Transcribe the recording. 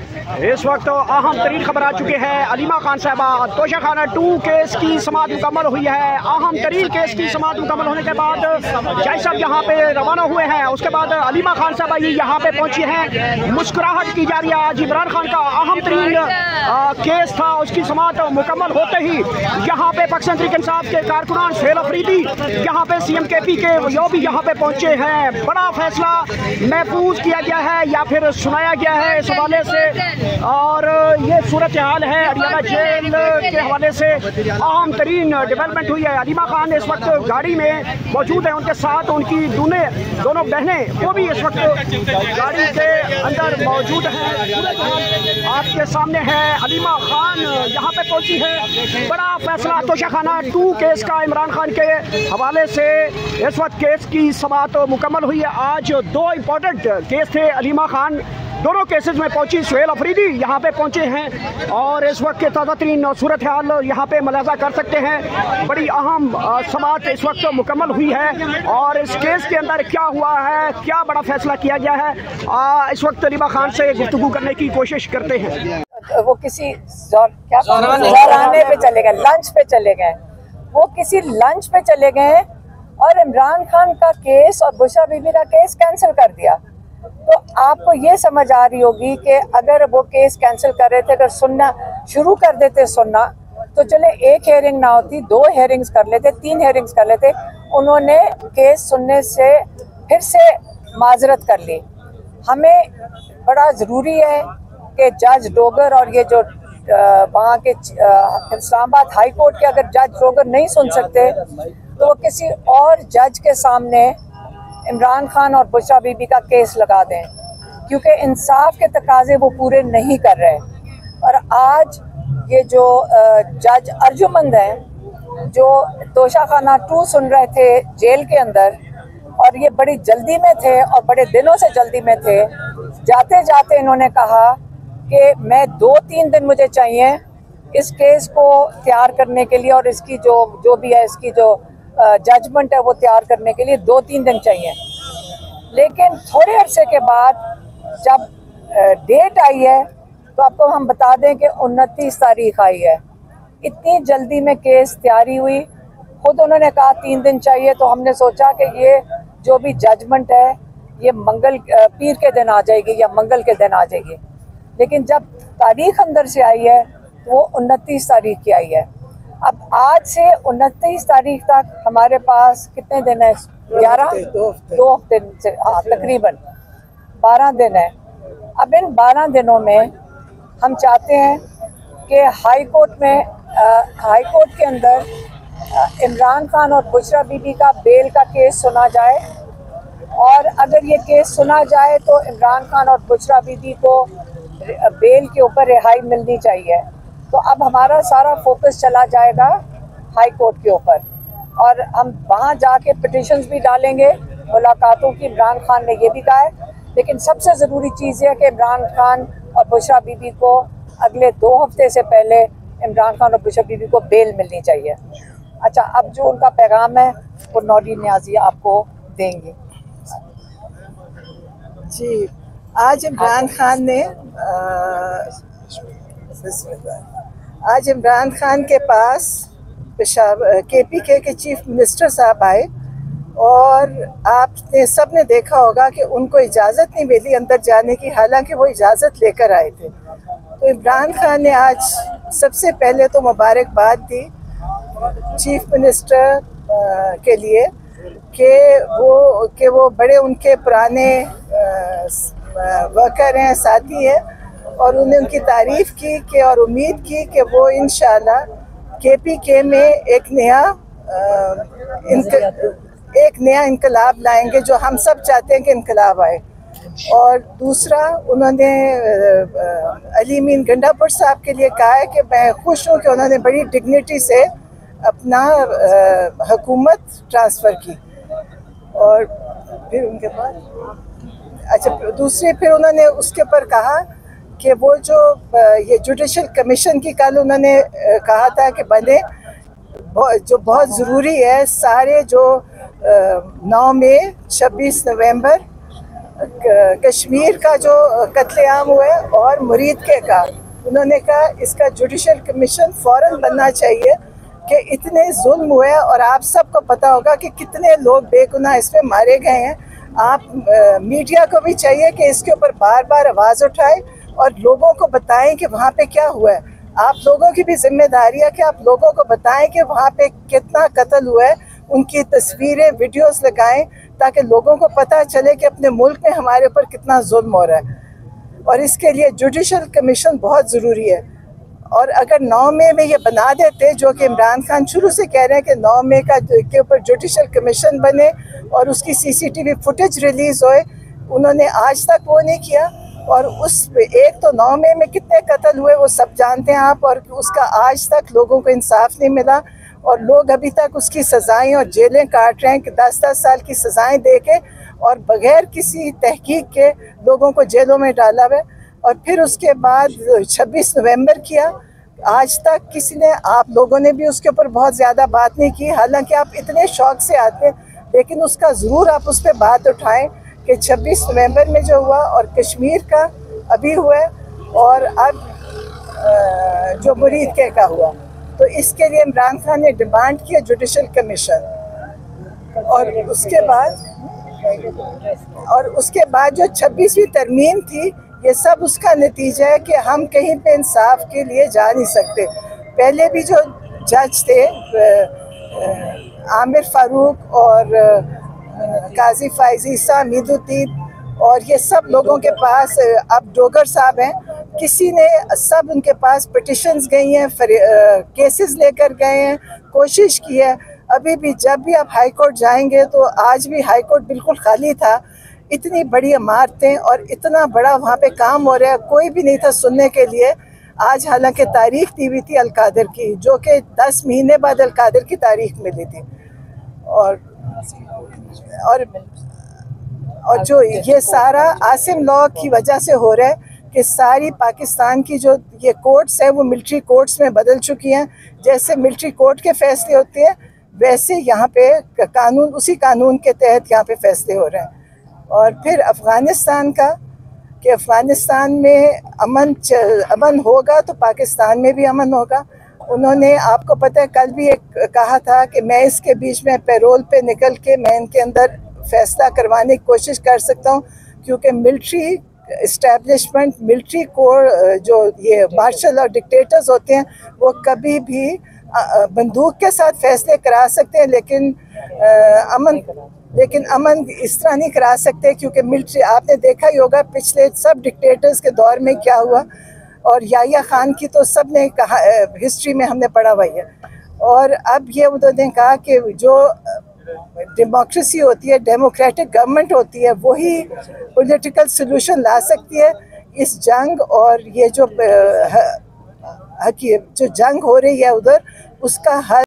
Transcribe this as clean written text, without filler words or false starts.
इस वक्त अहम तरीन खबर आ चुकी है। अलीमा खान साहबा तोशाखाना 2 केस की समाअत मुकम्मल हुई है। अहम तरीन केस की समाअत मुकम्मल होने के बाद जज साहब यहाँ पे रवाना हुए हैं। उसके बाद अलीमा खान साहबा ये यहाँ पे पहुँची हैं। मुस्कुराहट की जा रही है। आज इमरान खान का अहम तरीन केस था, उसकी समाअत मुकम्मल होते ही यहाँ पे पाकिस्तान तहरीक इंसाफ के कारकुनान सुहेल अफरीदी, यहाँ पे CMKP के वो भी यहाँ पे पहुँचे हैं। बड़ा फैसला महफूज किया गया है या फिर सुनाया गया है इस हवाले से, और ये सूरत हाल है। अडियाला जेल के हवाले से अहम तरीन डेवलपमेंट हुई है। अलीमा खान इस वक्त गाड़ी में मौजूद है, उनके साथ उनकी दोनों बहनें वो भी इस वक्त गाड़ी के अंदर मौजूद हैं। आपके सामने है अलीमा खान यहाँ पे पहुंची है। बड़ा फैसला तोशाखाना 2 केस का इमरान खान के हवाले से इस वक्त केस की समाअत मुकम्मल हुई है। आज 2 इम्पोर्टेंट केस थे। अलीमा खान दोनों केसेस में पहुंची, सुहेल अफरीदी यहाँ पे पहुंचे हैं और इस वक्त के ताज़ा तरीन सूरत हाल यहाँ पे मुलाजा कर सकते हैं। बड़ी अहम समाअत इस वक्त मुकम्मल हुई है और इस केस के अंदर क्या हुआ है, क्या बड़ा फैसला किया गया है, इस वक्त अलीमा खान से गुफ्तगू करने की कोशिश करते हैं। वो किसी ज़राने पे चले गए, लंच पे चले गए, वो किसी लंच पे चले गए और इमरान खान का केस और बुशरा बीबी का केस कैंसिल कर दिया। तो आपको ये समझ आ रही होगी कि अगर वो केस कैंसिल कर रहे थे, अगर सुनना शुरू कर देते सुनना, तो चले 1 हेयरिंग ना होती, 2 हेयरिंग्स कर लेते, 3 हेयरिंग्स कर लेते। उन्होंने केस सुनने से फिर से माजरत कर ली। हमें बड़ा ज़रूरी है कि जज डोगर और ये जो वहाँ के इस्लामाबाद हाई कोर्ट के अगर जज डोगर नहीं सुन सकते तो वो किसी और जज के सामने इमरान खान और बुशरा बीबी का केस लगा दें, क्योंकि इंसाफ के तकाजे वो पूरे नहीं कर रहे। और आज ये जो जज अर्जुमंद हैं जो तोशाखाना 2 सुन रहे थे जेल के अंदर, और ये बड़ी जल्दी में थे और बड़े दिनों से जल्दी में थे, जाते जाते इन्होंने कहा कि मैं 2-3 दिन मुझे चाहिए इस केस को तैयार करने के लिए और इसकी जो भी है इसकी जो जजमेंट है वो तैयार करने के लिए 2-3 दिन चाहिए। लेकिन थोड़े अरसे के बाद जब डेट आई है तो आपको हम बता दें कि 29 तारीख आई है। इतनी जल्दी में केस तैयारी हुई, खुद उन्होंने कहा 3 दिन चाहिए, तो हमने सोचा कि ये जो भी जजमेंट है ये पीर के दिन आ जाएगी या मंगल के दिन आ जाएगी। लेकिन जब तारीख अंदर से आई है तो वो 29 तारीख की आई है। अब आज से 29 तारीख तक हमारे पास कितने दिन है? 2 दिन से, हाँ तकरीबन 12 दिन है। अब इन 12 दिनों में हम चाहते हैं कि हाई कोर्ट के अंदर इमरान खान और बुशरा बीबी का बेल का केस सुना जाए, और अगर ये केस सुना जाए तो इमरान खान और बुशरा बीबी को बेल के ऊपर रिहाई मिलनी चाहिए। तो अब हमारा सारा फोकस चला जाएगा हाई कोर्ट के ऊपर और हम वहाँ जाके पिटिशंस भी डालेंगे मुलाकातों की। इमरान खान ने ये भी कहा है, लेकिन सबसे ज़रूरी चीज़ है कि इमरान खान और बुशरा बीबी को अगले 2 हफ्ते से पहले इमरान खान और बुशरा बीबी को बेल मिलनी चाहिए। अच्छा, अब जो उनका पैगाम है वो नौरी न्याज़िया आपको देंगी। जी, आज इमरान खान के पास KPK के चीफ मिनिस्टर साहब आए और आपने सब ने देखा होगा कि उनको इजाज़त नहीं मिली अंदर जाने की, हालांकि वो इजाज़त लेकर आए थे। तो इमरान खान ने आज सबसे पहले तो मुबारकबाद दी चीफ मिनिस्टर के लिए कि वो बड़े उनके पुराने वर्कर हैं, साथी हैं, और उन्हें उनकी तारीफ़ की कि और उम्मीद की कि वो इंशाल्लाह KPK में एक नया इनकलाब लाएंगे, जो हम सब चाहते हैं कि इनकलाब आए। और दूसरा, उन्होंने अली मीन गंडापुर साहब के लिए कहा है कि मैं खुश हूँ कि उन्होंने बड़ी डिग्निटी से अपना हुकूमत ट्रांसफ़र की। और फिर उनके बाद फिर उन्होंने उसके ऊपर कहा कि वो जो ये जुडिशल कमीशन की कल उन्होंने कहा था कि बने, जो बहुत ज़रूरी है, सारे जो 9 मई 26 नवंबर कश्मीर का जो कत्लेआम हुआ है और मुरीद के का, उन्होंने कहा इसका जुडिशल कमीशन फ़ौरन बनना चाहिए कि इतने जुल्म हुए और आप सबको पता होगा कि कितने लोग बेगुनाह इसमें मारे गए हैं। आप मीडिया को भी चाहिए कि इसके ऊपर बार बार आवाज़ उठाए और लोगों को बताएं कि वहाँ पे क्या हुआ है। आप लोगों की भी जिम्मेदारी है कि आप लोगों को बताएं कि वहाँ पे कितना कत्ल हुआ है, उनकी तस्वीरें वीडियोस लगाएं ताकि लोगों को पता चले कि अपने मुल्क में हमारे ऊपर कितना जुल्म हो रहा है। और इसके लिए जुडिशल कमीशन बहुत ज़रूरी है। और अगर 9 मई में ये बना देते, जो कि इमरान खान शुरू से कह रहे हैं कि 9 मई के ऊपर जुडिशल कमीशन बने और उसकी CCTV फुटेज रिलीज़ होए, उन्होंने आज तक वो नहीं किया। और उस एक तो 9 मई में कितने कत्ल हुए वो सब जानते हैं आप, और उसका आज तक लोगों को इंसाफ नहीं मिला और लोग अभी तक उसकी सज़ाएं और जेलें काट रहे हैं कि 10-10 साल की सज़ाएं दे के और बग़ैर किसी तहकीक के लोगों को जेलों में डाला हुआ। और फिर उसके बाद 26 नवंबर किया, आज तक किसी ने, आप लोगों ने भी उसके ऊपर बहुत ज़्यादा बात नहीं की, हालांकि आप इतने शौक़ से आते हैं, लेकिन उसका ज़रूर आप उस पर बात उठाएं कि 26 नवंबर में जो हुआ और कश्मीर का अभी हुआ और अब जो मुरीद के का हुआ, तो इसके लिए इमरान खान ने डिमांड किया जुडिशल कमीशन। और उसके बाद जो 26वीं तरमीम थी, ये सब उसका नतीजा है कि हम कहीं पे इंसाफ के लिए जा नहीं सकते। पहले भी जो जज थे आमिर फारूक और काजी फाइजी मीदुद्दीन और ये सब लोगों के पास, अब डोगर साहब हैं, किसी ने, सब उनके पास पिटिशंस गई हैं, केसेस लेकर गए हैं, कोशिश की है। अभी भी जब भी आप हाई कोर्ट जाएंगे तो आज भी हाई कोर्ट बिल्कुल खाली था। इतनी बड़ी इमारतें और इतना बड़ा वहाँ पे काम हो रहा है, कोई भी नहीं था सुनने के लिए। आज हालांकि तारीख दी हुई थी अलकादर की, जो कि 10 महीने बाद अलकादर की तारीख मिली थी। और जो ये सारा आसिम लॉ की वजह से हो रहा है कि सारी पाकिस्तान की जो ये कोर्ट्स हैं वो मिलिट्री कोर्ट्स में बदल चुकी हैं। जैसे मिलिट्री कोर्ट के फैसले होते हैं वैसे यहाँ पे कानून, उसी कानून के तहत यहाँ पे फैसले हो रहे हैं। और फिर अफ़गानिस्तान का, कि अफ़गानिस्तान में अमन होगा तो पाकिस्तान में भी अमन होगा। उन्होंने, आपको पता है, कल भी एक कहा था कि मैं इसके बीच में पैरोल पे निकल के मैं इनके अंदर फैसला करवाने की कोशिश कर सकता हूँ, क्योंकि मिलिट्री इस्टेब्लिशमेंट, मिलिट्री कोर, जो ये मार्शल और डिक्टेटर्स होते हैं, वो कभी भी बंदूक के साथ फैसले करा सकते हैं, लेकिन अमन इस तरह नहीं करा सकते, क्योंकि मिलिट्री, आपने देखा ही होगा पिछले सब डिक्टेटर्स के दौर में क्या हुआ। और याह्या खान की तो सब ने कहा, हिस्ट्री में हमने पढ़ा हुआ है। और अब ये उन्होंने कहा कि जो डेमोक्रेसी होती है, डेमोक्रेटिक गवर्नमेंट होती है, वही पॉलिटिकल सलूशन ला सकती है इस जंग। और ये जो जंग हो रही है उधर, उसका हल